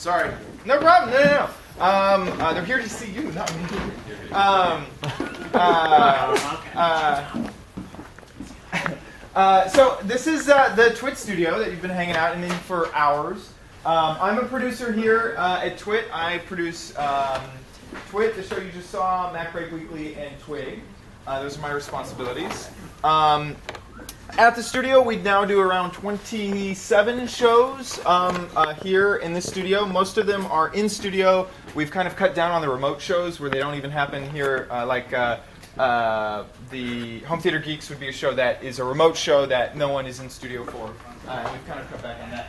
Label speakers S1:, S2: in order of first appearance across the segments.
S1: Sorry. No problem. No. They're here to see you, not me. So this is the TWiT studio that you've been hanging out in for hours. I'm a producer here at TWiT. I produce TWiT, the show you just saw, MacBreak Weekly, and Twig. Those are my responsibilities. At the studio, we now do around 27 shows here in this studio. Most of them are in studio. We've kind of cut down on the remote shows where they don't even happen here, like the Home Theater Geeks would be a show that is a remote show that no one is in studio for. And we've kind of cut back on that.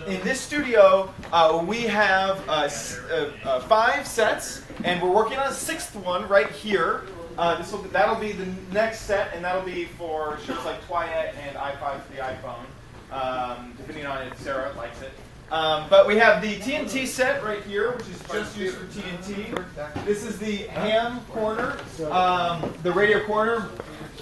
S1: In this studio, we have 5 sets, and we're working on a 6th one right here. That'll be the next set, and that'll be for shows like TWiT and i5 for the iPhone, depending on if Sarah likes it. But we have the TNT set right here, which is just used for TNT. This is the ham corner, the radio corner,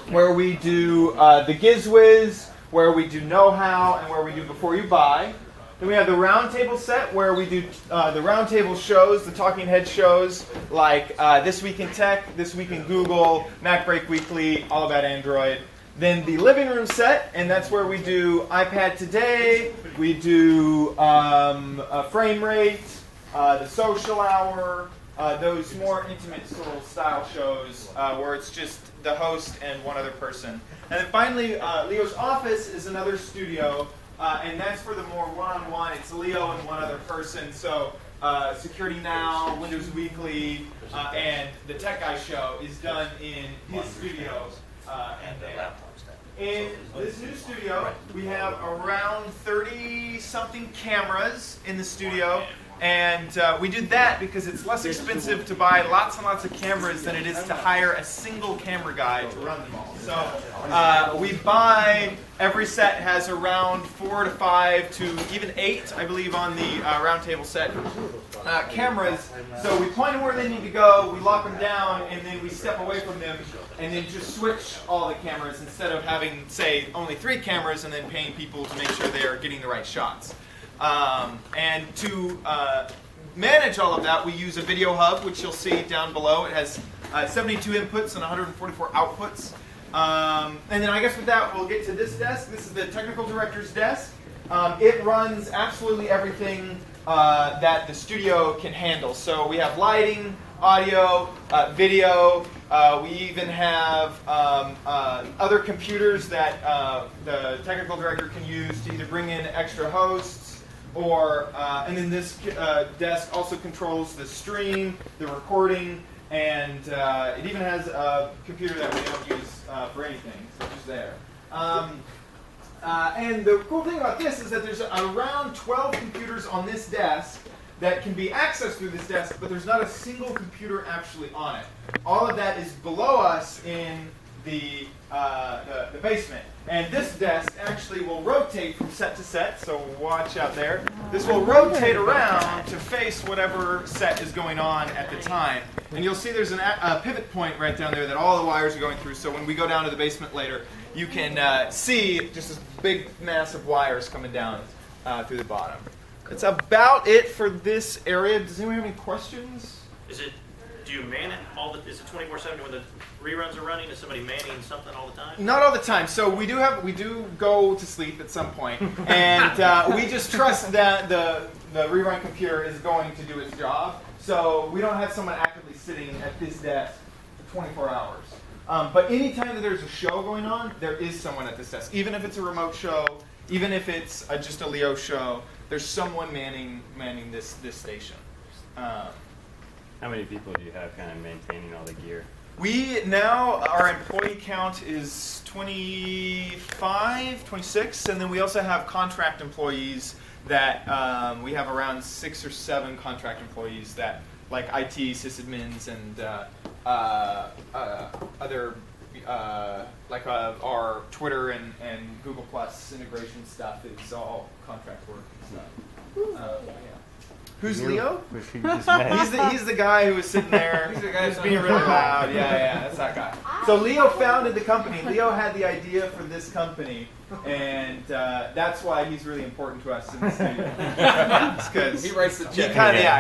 S1: where we do the GizWiz, where we do know-how, and where we do before you buy. Then we have the roundtable set where we do the roundtable shows, the talking head shows, like This Week in Tech, This Week in Google, MacBreak Weekly, All About Android. Then the living room set, and that's where we do iPad Today, we do Frame Rate, the Social Hour, those more intimate sort of style shows where it's just the host and one other person. And then finally, Leo's Office is another studio. And that's for the more one-on-one. It's Leo and one other person. So Security Now, Windows Weekly, and the Tech Guy show is done in his studio. And there. In this new studio, we have around 30-something cameras in the studio. And we did that because it's less expensive to buy lots and lots of cameras than it is to hire a single camera guy to run them all. So we buy, every set has around 4 to 5 to even 8, I believe, on the roundtable set cameras. So we point them where they need to go, we lock them down, and then we step away from them, and then just switch all the cameras instead of having, say, only 3 cameras and then paying people to make sure they are getting the right shots. And to manage all of that, we use a video hub, which you'll see down below. It has 72 inputs and 144 outputs. And then I guess with that, we'll get to this desk. This is the technical director's desk. It runs absolutely everything that the studio can handle. So we have lighting, audio, video. We even have other computers that the technical director can use to either bring in extra hosts, or and then this desk also controls the stream, the recording, and it even has a computer that we don't use for anything, so just there. And the cool thing about this is that there's around 12 computers on this desk that can be accessed through this desk, but there's not a single computer actually on it. All of that is below us in the basement. And this desk actually will rotate from set to set, so watch out there. This will rotate around to face whatever set is going on at the time. And you'll see there's a pivot point right down there that all the wires are going through, so when we go down to the basement later, you can see just this big mass of wires coming down through the bottom. That's about it for this area. Does anyone have any questions?
S2: Do you man it is it 24/7 when the reruns are running? Is somebody manning something all the time?
S1: Not all the time. So we do go to sleep at some point, and we just trust that the rerun computer is going to do its job. So we don't have someone actively sitting at this desk for 24 hours. But anytime that there's a show going on, there is someone at this desk. Even if it's a remote show, even if it's just a Leo show, there's someone manning this station.
S3: How many people do you have kind of maintaining all the gear?
S1: We now, our employee count is 25, 26, and then we also have contract employees that we have around 6 or 7 contract employees that, like IT sysadmins and other, like our Twitter and Google Plus integration stuff is all contract work and stuff. Yeah. Who's Leo?
S3: Which we just met.
S1: He's the guy who was sitting there. He's the guy who's being really loud. Yeah, that's that guy. So Leo founded the company. Leo had the idea for this company, and that's why he's really important to us in the studio. Because he writes the check.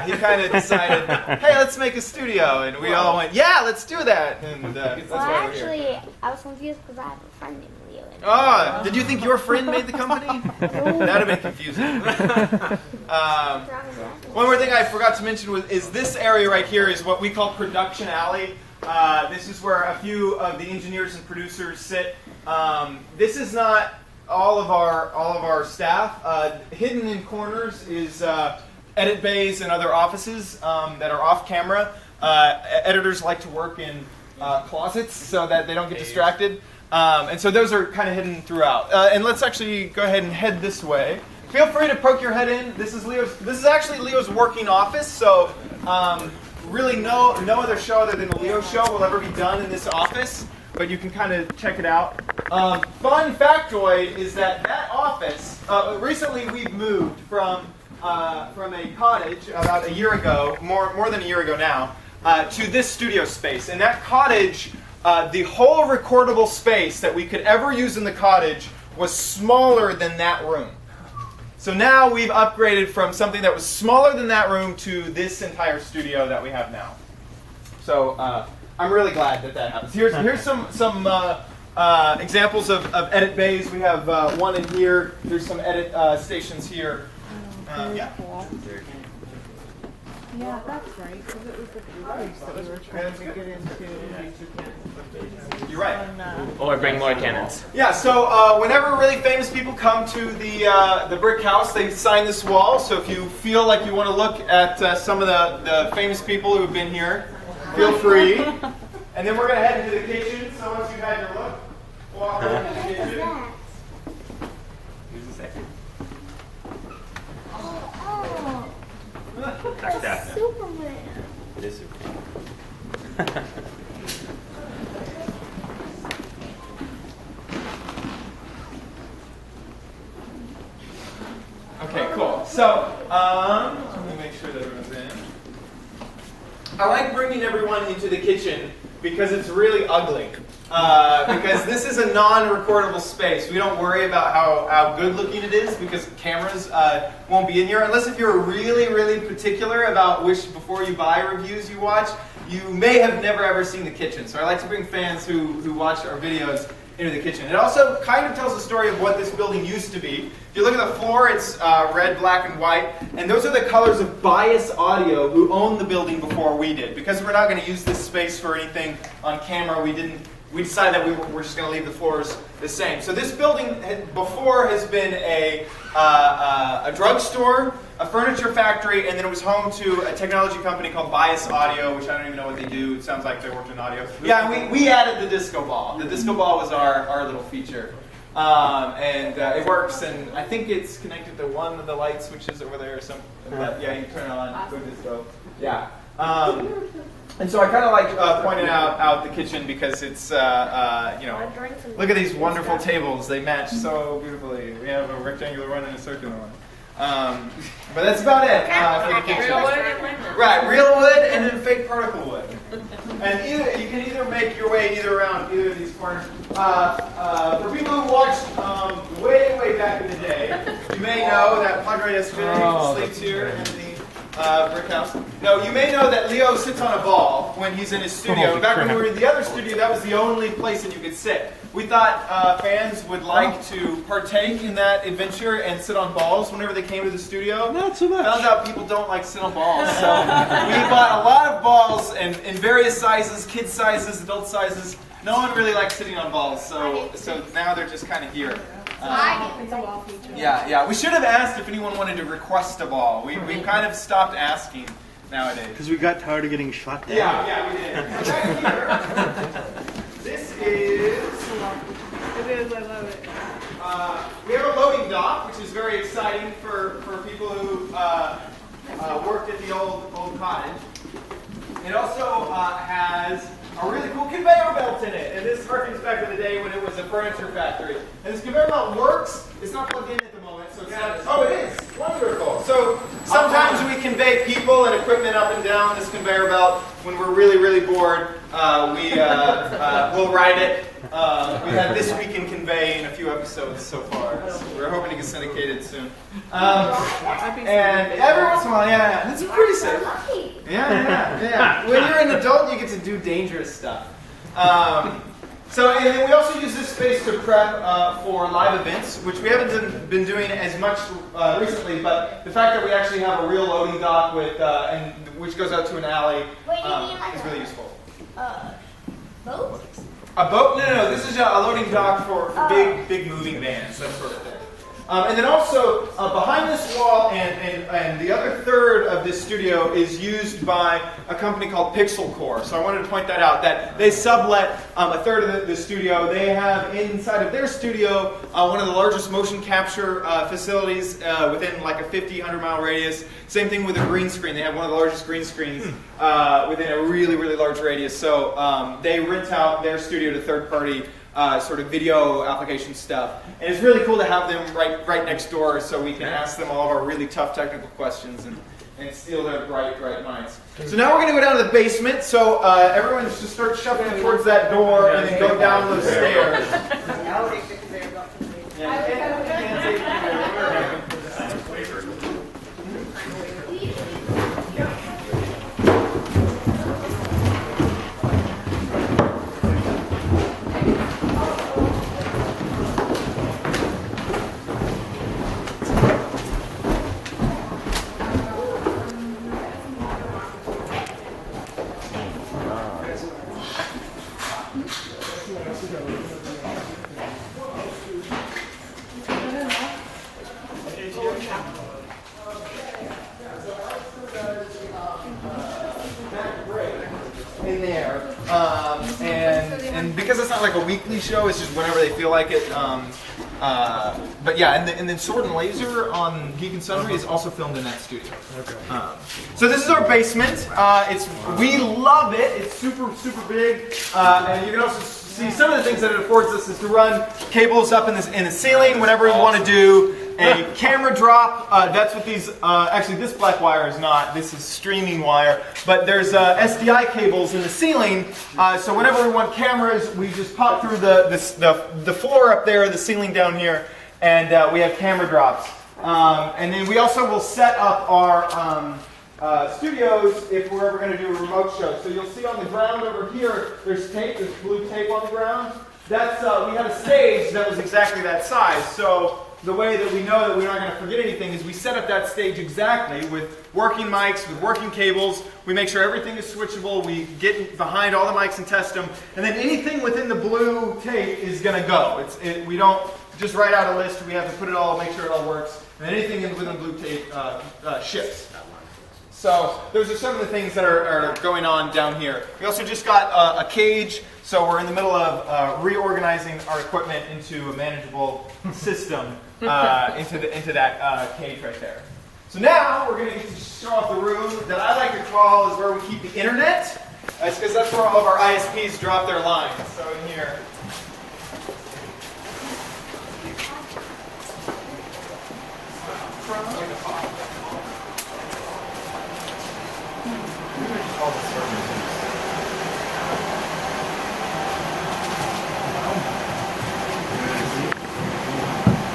S1: He kind of decided, hey, let's make a studio, and we all went, yeah, let's do that. And that's
S4: Well,
S1: why we're here.
S4: actually, I was confused because I have a friend named Leo.
S1: Oh, did you think your friend made the company? That'd have been confusing. One more thing I forgot to mention is this area right here is what we call Production Alley. This is where a few of the engineers and producers sit. This is not all of our staff. Hidden in corners is edit bays and other offices that are off camera. Editors like to work in closets so that they don't get distracted. And so those are kind of hidden throughout. And let's actually go ahead and head this way. Feel free to poke your head in. This is actually Leo's working office. So really no other show other than the Leo show will ever be done in this office. But you can kind of check it out. Fun factoid is that office, recently we've moved from a cottage about a year ago, more than a year ago now, to this studio space. And that cottage, the whole recordable space that we could ever use in the cottage was smaller than that room. So now we've upgraded from something that was smaller than that room to this entire studio that we have now. So I'm really glad that happens. Here's some examples of edit bays. We have one in here. There's some edit stations here. Yeah.
S5: Yeah, that's right, because it was the place that we were trying to get into.
S1: You're right.
S6: Or bring more cannons.
S1: Yeah, so whenever really famous people come to the brick house, they sign this wall. So if you feel like you want to look at some of the famous people who have been here, feel free. And then we're going to head into the kitchen. So once you've had your look, walk over to the kitchen.
S3: Who's the second?
S4: Oh,
S3: Like that.
S4: Superman.
S3: It is Superman.
S1: Okay, cool. So, let me make sure that everyone's in. I like bringing everyone into the kitchen because it's really ugly. Because this is a non-recordable space. We don't worry about how good looking it is because cameras won't be in here. Unless if you're really, really particular about which before you buy reviews you watch, you may have never ever seen the kitchen. So I like to bring fans who watch our videos into the kitchen. It also kind of tells the story of what this building used to be. If you look at the floor, it's red, black, and white. And those are the colors of Bias Audio, who owned the building before we did. Because we're not going to use this space for anything on camera, we decided that we're just going to leave the floors the same. So this building before has been a drugstore, a furniture factory, and then it was home to a technology company called Bias Audio, which I don't even know what they do. It sounds like they worked in audio. Yeah, and we added the disco ball. The disco ball was our little feature. And it works, and I think it's connected to one of the light switches over there or something. But yeah, you turn it on, go disco. Yeah. And so I kind of like pointing out the kitchen because it's, look at these wonderful tables. They match so beautifully. We have a rectangular one and a circular one. But that's about it for the kitchen.
S5: Real wood and liquid.
S1: Right, real wood and then fake particle wood. And you can either make your way around either of these corners. For people who watched way back in the day, you may know that Padre yesterday sleeps here in the brick house. No, you may know that Leo sits on a ball when he's in his studio. Back when we were in the other studio, that was the only place that you could sit. We thought fans would like to partake in that adventure and sit on balls whenever they came to the studio.
S7: Not so much.
S1: Found out people don't like to sit on balls. So we bought a lot of balls in various sizes, kid sizes, adult sizes. No one really likes sitting on balls, so now they're just kind of here.
S5: It's a wall feature.
S1: Yeah. We should have asked if anyone wanted to request a ball. We kind of stopped asking nowadays.
S7: Because we got tired of getting shot down.
S1: Yeah, we did. Back here, this is...
S5: It is, I love it.
S1: we have a loading dock, which is very exciting for people who worked at the old cottage. It also has a really cool conveyor belt in it, and this harkens back to the day when it was a furniture factory. And this conveyor belt works. It's not plugged in at the moment, so it's not. Oh, it is. Wonderful. So sometimes we convey rotate people and equipment up and down this conveyor belt. When we're really, really bored, we'll ride it. We had This Week in Convey in a few episodes so far. So we're hoping to get syndicated soon. And every once in a while, yeah, it's pretty safe.
S4: Lucky.
S1: Yeah. When you're an adult, you get to do dangerous stuff. So, and then we also use this space to prep for live events, which we haven't been doing as much recently, but the fact that we actually have a real loading dock with, and which goes out to an alley,
S4: Wait, you mean like
S1: is really useful.
S4: Boat?
S1: A boat? No. This is a loading dock for big moving vans, that sort of thing. And then also, behind this wall and the other third of this studio is used by a company called Pixel Core. So I wanted to point that out, that they sublet a third of the studio. They have inside of their studio one of the largest motion capture facilities within like a 50, 100-mile radius. Same thing with a green screen. They have one of the largest green screens within a really, really large radius. So they rent out their studio to third-party sort of video application stuff. And it's really cool to have them right next door so we can ask them all of our really tough technical questions and steal their bright minds. So now we're going to go down to the basement. So everyone just start shuffling towards that door and then go down those stairs. In there, and because it's not like a weekly show, it's just whenever they feel like it. But yeah, and then Sword and Laser on Geek and Sundry is also filmed in that studio. Okay. So this is our basement. We love it. It's super big, and you can also see some of the things that it affords us is to run cables up in the ceiling whenever we want to do a camera drop. That's what these, actually this black wire is not, this is streaming wire, but there's SDI cables in the ceiling, so whenever we want cameras, we just pop through the floor up there, the ceiling down here, and we have camera drops. And then we also will set up our studios if we're ever going to do a remote show. So you'll see on the ground over here, there's tape, there's blue tape on the ground. That's, we had a stage that was exactly that size, so the way that we know that we're not going to forget anything is we set up that stage exactly with working mics, with working cables. We make sure everything is switchable. We get behind all the mics and test them. And then anything within the blue tape is going to go. We don't just write out a list. We have to put it all, make sure it all works. And anything within the blue tape ships. So those are some of the things that are going on down here. We also just got a cage. So we're in the middle of reorganizing our equipment into a manageable system into that cage right there. So now we're going to get to show off the room that I like to call is where we keep the internet. It's because that's where all of our ISPs drop their lines. So in here. All the servers.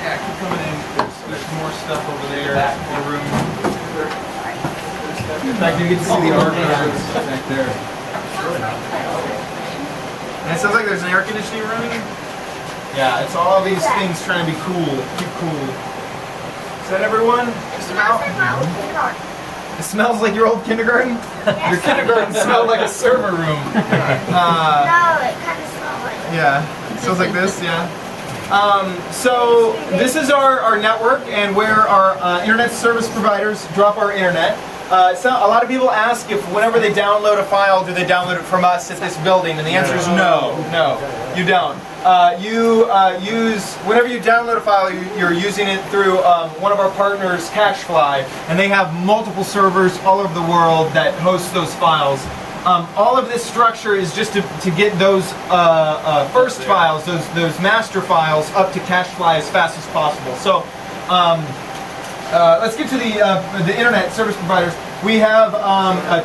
S1: Yeah, keep coming in. There's more stuff over there. More room. In fact, you get to see the archives back there. And it sounds like there's an air conditioning running. Yeah, it's all these things trying to be cool. Keep cool. Is that everyone? Just about? It smells like your old kindergarten? Your kindergarten smelled like a server room.
S4: No, it kind of smells like it.
S1: Yeah, it smells like this, yeah. So this is our network and where our internet service providers drop our internet. So a lot of people ask if whenever they download a file, do they download it from us at this building? And the answer is no, you don't. Whenever you download a file, you're using it through one of our partners, CacheFly, and they have multiple servers all over the world that host those files. All of this structure is just to get those first files, those master files, up to CacheFly as fast as possible. So let's get to the internet service providers. We have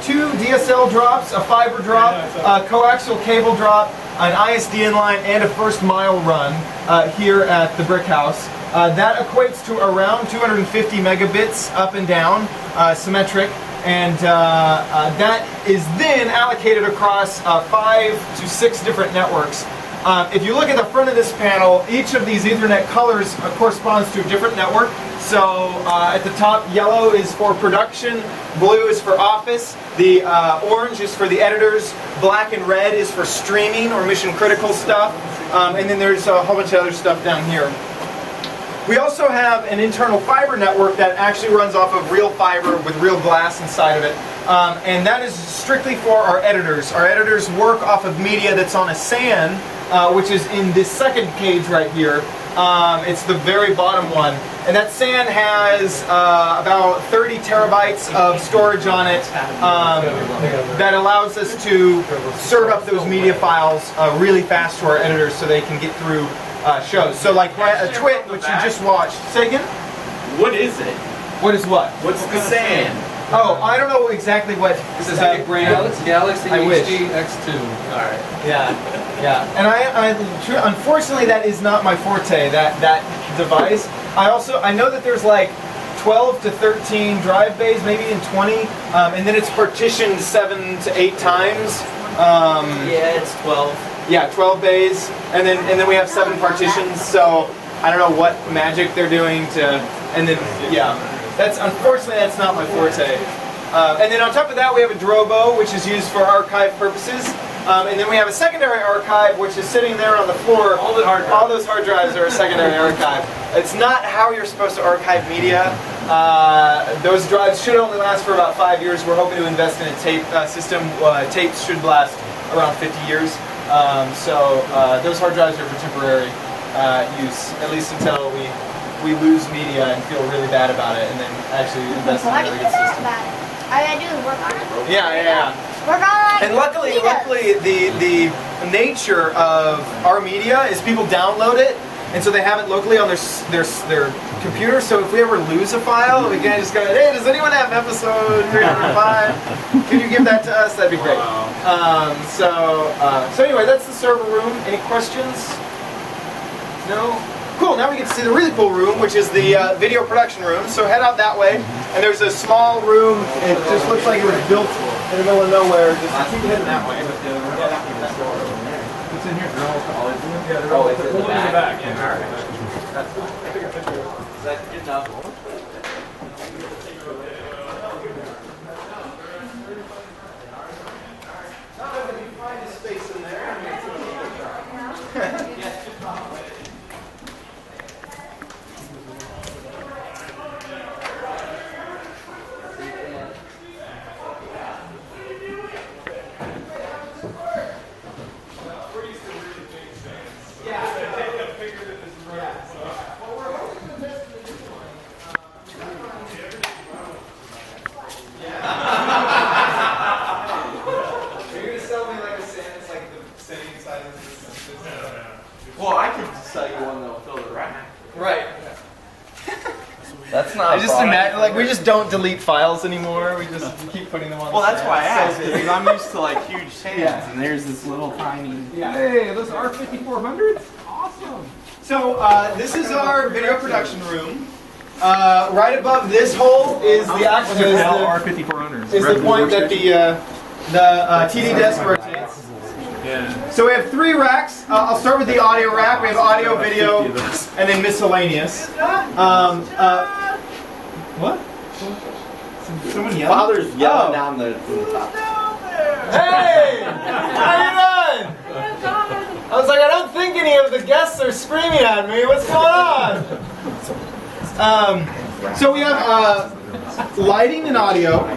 S1: 2 DSL drops, a fiber drop, a coaxial cable drop, an ISDN line, and a first mile run here at the Brick House. That equates to around 250 megabits up and down, symmetric, and that is then allocated across 5 to 6 different networks. If you look at the front of this panel, each of these Ethernet colors corresponds to a different network. So at the top, yellow is for production, blue is for office, the orange is for the editors, black and red is for streaming or mission critical stuff, and then there's a whole bunch of other stuff down here. We also have an internal fiber network that actually runs off of real fiber with real glass inside of it. And that is strictly for our editors. Our editors work off of media that's on a SAN, which is in this second cage right here. It's the very bottom one. And that SAN has about 30 terabytes of storage on it that allows us to serve up those media files really fast to our editors so they can get through shows. So like TWiT, which you just watched. Say again?
S6: What is it?
S1: What is what?
S6: What's the sand?
S1: Oh, I don't know exactly what.
S8: This is a Galaxy
S1: I wish.
S8: HD X2.
S6: Alright.
S1: Yeah. And unfortunately, that is not my forte. That device. I know that there's like 12 to 13 drive bays, maybe in 20, and then it's partitioned 7 to 8 times.
S6: Yeah, it's 12.
S1: Yeah, 12 bays, and then we have 7 partitions. So I don't know what magic they're doing to, and then yeah, unfortunately that's not my forte. And then on top of that we have a Drobo, which is used for archive purposes, and then we have a secondary archive, which is sitting there on the floor. All those hard drives are a secondary archive. It's not how you're supposed to archive media. Those drives should only last for about 5 years. We're hoping to invest in a tape system. Tapes should last around 50 years. So those hard drives are for temporary use, at least until we lose media and feel really bad about it, and then actually invest in a
S4: Why do
S1: really
S4: you
S1: good
S4: feel
S1: system.
S4: about it? All you gotta do is work on it.
S1: Yeah.
S4: Work on it.
S1: And luckily, the nature of our media is people download it, and so they have it locally on their computer. So if we ever lose a file, we can just go, hey, does anyone have episode 305? Can you give that to us? That'd be great. So anyway, that's the server room. Any questions? No? Cool, now we get to see the really cool room, which is the video production room. So head out that way, and there's a small room. It just looks like it was built in the middle of nowhere. Just keep heading that way.
S8: What's in here? They're
S6: Oh, it's in the back.
S8: Yeah, alright.
S1: That's fine. I took a picture.
S6: Is that good enough?
S1: If you find a space in there,
S6: Well, I could sell you one that'll fill the rack.
S1: right.
S6: That's not.
S1: I just imagine, like, we just don't delete files anymore. We just keep putting them on.
S7: Well,
S1: the
S7: that's why I
S1: stand.
S7: asked,
S1: So
S7: because I'm used to like huge sands,
S1: Yeah.
S7: and there's this little tiny.
S1: Yeah.
S8: Hey, those R5400s? Awesome.
S1: So this is our video production room. Right above this hole is the actual
S8: R5400s.
S1: is the point that the TD desk rotates.
S8: Yeah.
S1: So we have 3 racks. I'll start with the audio rack. We have audio, video, and then miscellaneous. What? Someone yelling?
S7: Father's yelling
S1: Oh.
S7: down the top.
S1: Hey! How you doing? I was like, I don't think any of the guests are screaming at me. What's going on? So we have lighting and audio.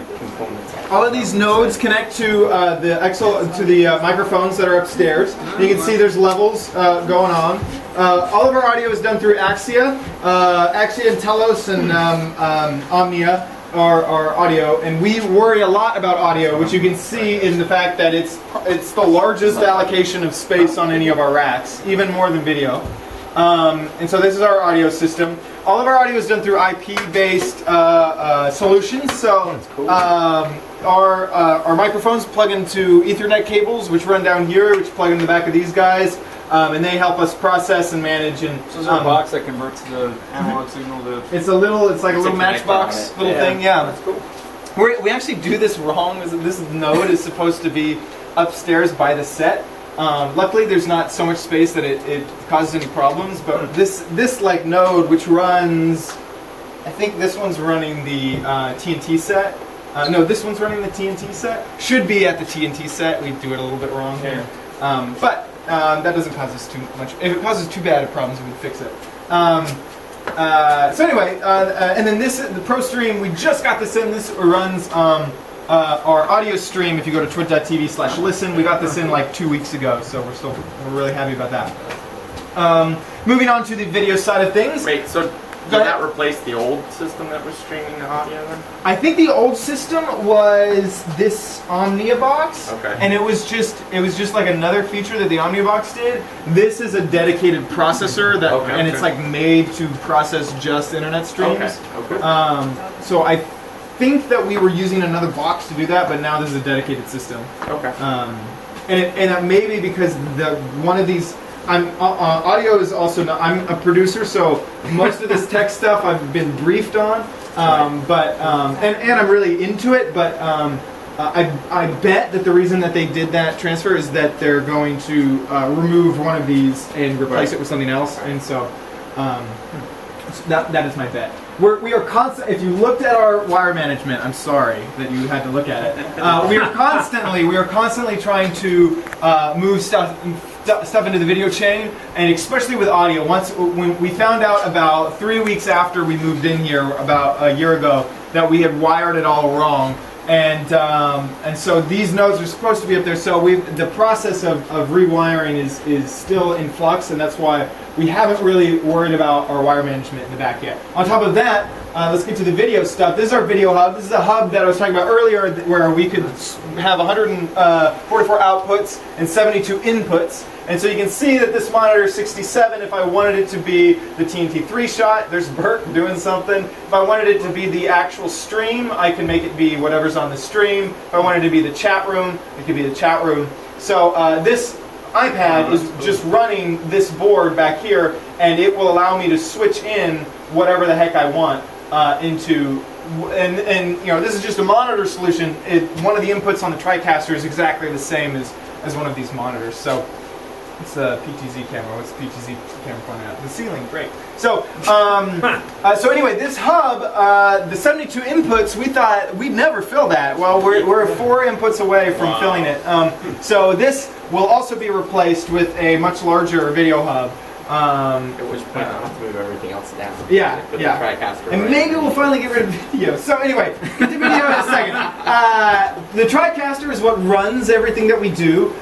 S1: All of these nodes connect to the microphones that are upstairs. You can see there's levels going on. All of our audio is done through Axia. Axia and Telos and Omnia are audio, and we worry a lot about audio, which you can see in the fact that it's the largest allocation of space on any of our racks, even more than video. And so this is our audio system. All of our audio is done through IP-based solutions. So our microphones plug into Ethernet cables, which run down here, which plug into the back of these guys, and they help us process and manage. And
S8: So is there a box that converts the analog signal to?
S1: it's like a little matchbox little thing. Yeah, that's cool. We actually do this wrong. This node is supposed to be upstairs by the set. Luckily, there's not so much space that it causes any problems. But this like node, which runs, I think this one's running the TNT set. No, this one's running the TNT set. Should be at the TNT set. We do it a little bit wrong here. But that doesn't cause us too much. If it causes too bad of problems, we would fix it. So anyway, and then the Pro Stream, we just got this in. This runs our audio stream. If you go to twit.tv/listen, we got this in like 2 weeks ago, so we're really happy about that. Moving on to the video side of things.
S7: Wait, so did that replace the old system that was streaming the audio then?
S1: I think the old system was this Omnia box,
S7: Okay.
S1: and it was just like another feature that the Omnia box did. This is a dedicated processor that, and it's like made to process just internet streams.
S7: Okay.
S1: So I think that we were using another box to do that, but now this is a dedicated system.
S7: Okay.
S1: And maybe because one of these. Audio is also not, I'm a producer, so most of this tech stuff I've been briefed on, and I'm really into it. But I bet that the reason that they did that transfer is that they're going to remove one of these and replace it with something else, and so that is my bet. We are constant. If you looked at our wire management, I'm sorry that you had to look at it. We are constantly trying to move stuff into the video chain, and especially with audio. When we found out about 3 weeks after we moved in here, about a year ago, that we had wired it all wrong, and so these nodes are supposed to be up there. So the process of rewiring is still in flux, and that's why we haven't really worried about our wire management in the back yet. On top of that, let's get to the video stuff. This is our video hub. This is a hub that I was talking about earlier, where we could have 144 outputs and 72 inputs. And so you can see that this monitor is 67. If I wanted it to be the TNT3 shot, there's Bert doing something. If I wanted it to be the actual stream, I can make it be whatever's on the stream. If I wanted it to be the chat room, it could be the chat room. So this iPad is just running this board back here, and it will allow me to switch in whatever the heck I want into. And you know, this is just a monitor solution. One of the inputs on the TriCaster is exactly the same as one of these monitors. So it's a PTZ camera. What's the PTZ camera pointing at? The ceiling. Great. So so anyway, this hub, the 72 inputs, we thought we'd never fill that. Well, we're 4 inputs away from filling it. So this will also be replaced with a much larger video hub.
S7: At which point I'll have to move everything else down.
S1: Yeah,
S7: Put
S1: yeah.
S7: The TriCaster
S1: and
S7: right
S1: maybe
S7: there.
S1: we'll finally get rid of video. So anyway, get to video in a second. The TriCaster is what runs everything that we do.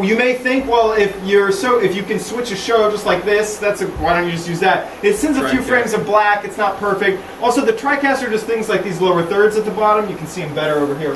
S1: You may think, well, if you can switch a show just like this, why don't you just use that? It sends a few frames of black. It's not perfect. Also, the TriCaster does things like these lower thirds at the bottom. You can see them better over here.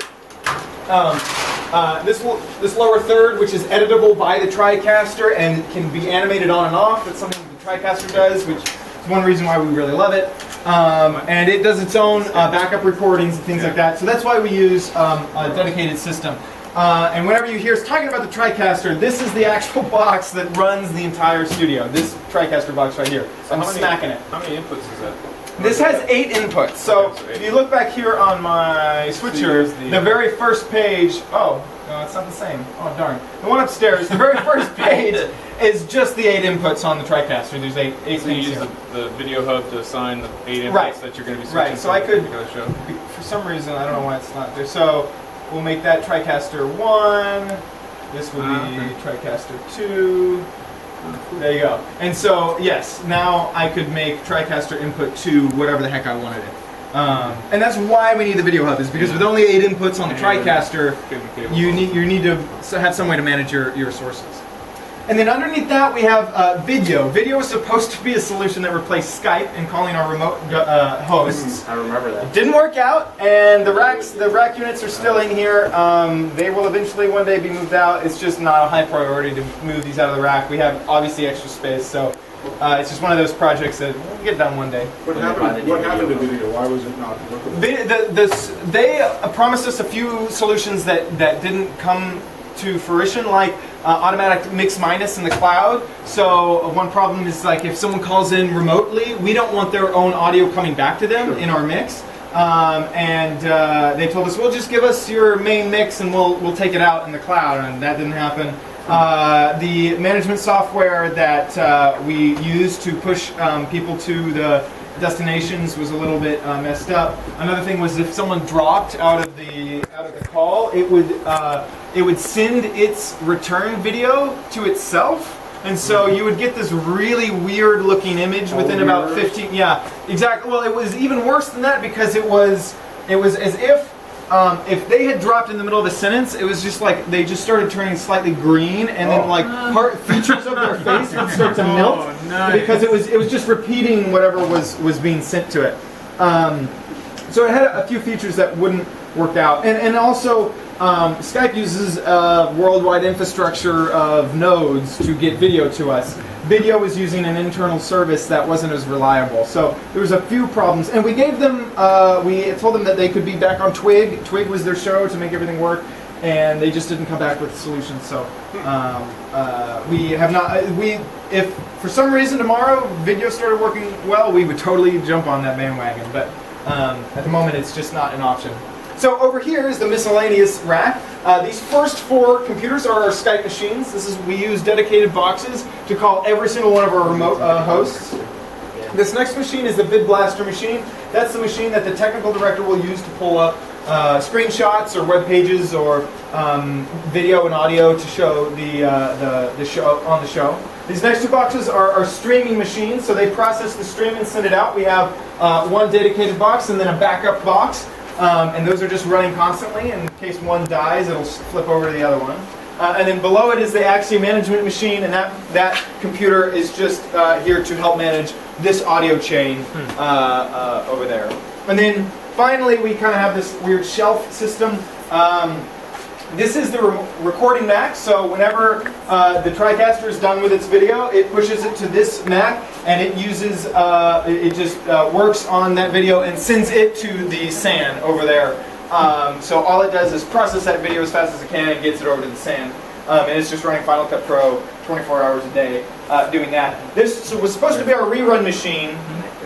S1: This lower third, which is editable by the TriCaster and can be animated on and off. That's something the TriCaster does, which is one reason why we really love it. And it does its own backup recordings and things like that. So that's why we use a dedicated system. And whenever you hear us talking about the TriCaster, this is the actual box that runs the entire studio. This TriCaster box right here. So I'm smacking it.
S8: How many inputs is that?
S1: This has 8 inputs. So if you look back here on my switcher, the very first page, no, it's not the same. Oh, darn. The one upstairs, the very first page is just the 8 inputs on the TriCaster. There's 8
S8: So you
S1: things
S8: use
S1: here.
S8: the video hub to assign the 8 inputs
S1: Right.
S8: that you're going to be switching
S1: Right, so I
S8: from
S1: could,
S8: the particular show.
S1: for some reason, I don't know why it's not there. So we'll make that TriCaster 1. This will be TriCaster 2. There you go. And so, yes, now I could make TriCaster input 2, whatever the heck I wanted it. And that's why we need the video hub, is because with only 8 inputs on the TriCaster, you need to have some way to manage your sources. And then underneath that we have video. Video is supposed to be a solution that replaced Skype and calling our remote hosts.
S7: I remember that.
S1: It didn't work out, and the rack units are still in here. They will eventually one day be moved out. It's just not a high priority to move these out of the rack. We have obviously extra space, so it's just one of those projects that will get done one day.
S9: What happened to video? Why was it not workable?
S1: They promised us a few solutions that didn't come to fruition, like automatic mix minus in the cloud. So one problem is like if someone calls in remotely, we don't want their own audio coming back to them in our mix. They told us, well, just give us your main mix and we'll take it out in the cloud, and that didn't happen. The management software that we use to push people to the destinations was a little bit messed up. Another thing was if someone dropped out of the call, it would send its return video to itself. And so you would get this really weird looking image within about 15. Yeah, exactly. Well, it was even worse than that because it was as if they had dropped in the middle of a sentence, it was just like they just started turning slightly green, and then like features of their face would start to melt because it was just repeating whatever was being sent to it. So it had a few features that wouldn't work out, and also. Skype uses a worldwide infrastructure of nodes to get video to us. Video was using an internal service that wasn't as reliable. So there was a few problems. And we gave them, we told them that they could be back on TWiT. TWiT was their show to make everything work. And they just didn't come back with solutions. So we have not, if for some reason tomorrow video started working well, we would totally jump on that bandwagon. But at the moment, it's just not an option. So over here is the miscellaneous rack. These first 4 computers are our Skype machines. We use dedicated boxes to call every single one of our remote hosts. This next machine is the Vid Blaster machine. That's the machine that the technical director will use to pull up screenshots or web pages or video and audio to show the show on the show. These next 2 boxes are streaming machines, so they process the stream and send it out. We have one dedicated box and then a backup box. And those are just running constantly. In case one dies, it'll flip over to the other one. And then below it is the Axie management machine, and that computer is just here to help manage this audio chain over there. And then finally, we kind of have this weird shelf system. This is the recording Mac, so whenever the TriCaster is done with its video, it pushes it to this Mac, and it uses, it just works on that video and sends it to the SAN over there. So all it does is process that video as fast as it can and gets it over to the SAN. And it's just running Final Cut Pro 24 hours a day doing that. This was supposed to be our rerun machine.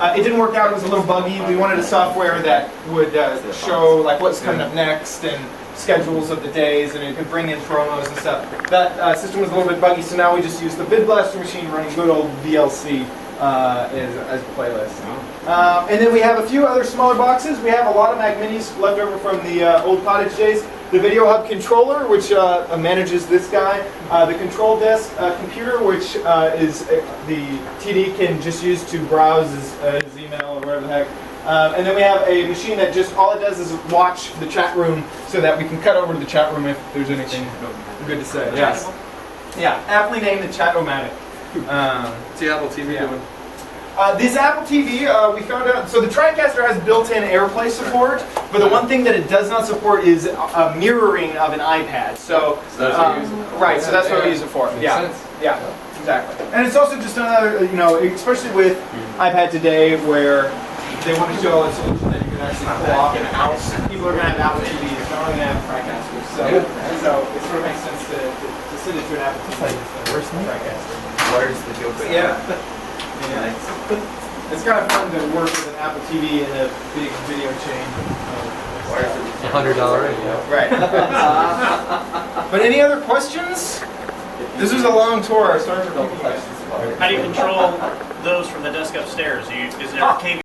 S1: It didn't work out, it was a little buggy. We wanted a software that would show like what's coming up next and schedules of the days, and it could bring in promos and stuff. That system was a little bit buggy, so now we just use the Vid Blaster machine running good old VLC as a playlist. And then we have a few other smaller boxes. We have a lot of Mac Minis left over from the old cottage days. The Video Hub controller, which manages this guy. The Control Desk computer, which is the TD can just use to browse his email or whatever the heck. And then we have a machine that just, all it does is watch the chat room so that we can cut over to the chat room if there's anything good to say. Yes. Yeah, aptly named the Chat-O-Matic.
S6: What's the Apple TV doing?
S1: This Apple TV, we found out, so the TriCaster has built-in AirPlay support, but the one thing that it does not support is a mirroring of an iPad. So
S6: that's what you use it for.
S1: Right, so that's what we use it for. Yeah, yeah, exactly. And it's also just another, especially with iPad today, where they want to show a solution that you can actually pull off in a house. People are going to have Apple TVs, they're not going to have TriCasters. So it sort of makes sense to send it to an Apple TV instead of a TriCaster.
S6: Where's the joke?
S1: Yeah. It's kind of fun to work with an Apple TV in a big video chain.
S6: $100 radio.
S1: Right. But any other questions? This was a long tour. Sorry for questions.
S2: How do you control those from the desk upstairs? Is there a cable?